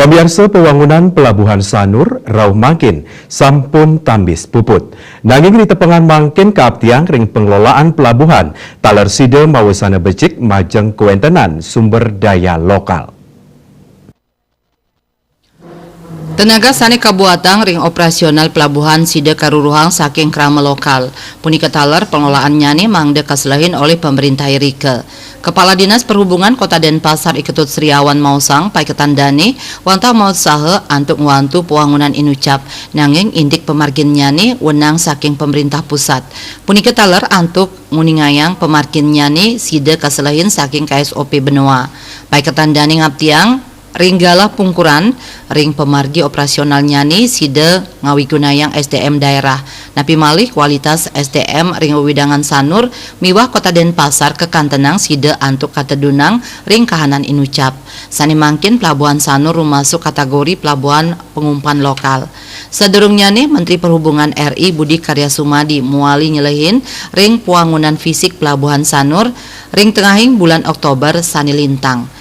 Pamiarsa pembangunan Pelabuhan Sanur rauh makin sampun tambis puput. Nanging ditepengan mangkin kaabtiang ring pengelolaan pelabuhan taler sida mawasana becik majeng kuentenan sumber daya lokal. Tenaga sane kabuatang ring operasional pelabuhan sida karuruhang saking krama lokal. Punika taler pengelolaannya nih mangde kaselahin oleh pemerintah Rike. Kepala Dinas Perhubungan Kota Denpasar Iketut Sriawan Mausang paiketan dani wantah mau sahe antuk ngwantu pembangunan inucap nanging indik pemarginnya nih wenang saking pemerintah pusat. Punika taler antuk nguningayang pemarginnya nih sida kaselahin saking KSOP Benua. Paiketan dani ngaptiang ringgala pungkuran ring pemargi operasionalnya nih sida ngawigunayang SDM daerah napi malih kualitas SDM ring widangan Sanur miwah Kota Denpasar kekantenang sida antuk katedunang ring kahanan inucap sani mangkin pelabuhan Sanur masuk kategori pelabuhan pengumpan lokal. Sedurungnya nih Menteri Perhubungan RI Budi Karya Sumadi muali nyelehin ring puangunan fisik pelabuhan Sanur ring tengahing bulan Oktober sani lintang.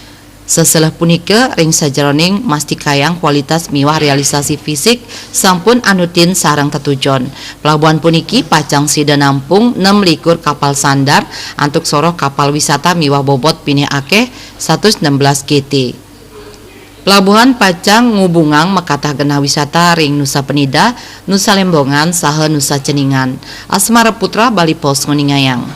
Seselah punika ring sajeroning mastikayang kualitas miwah realisasi fisik sampun anutin sarang tetujon. Pelabuhan puniki pacang sida nampung 6 likur kapal sandar antuk soroh kapal wisata miwah bobot pini akeh 116 GT. Pelabuhan pacang ngubungang mekatah genah wisata ring Nusa Penida, Nusa Lembongan, saha Nusa Ceningan. Asmara Putra Bali Pos nguningayang.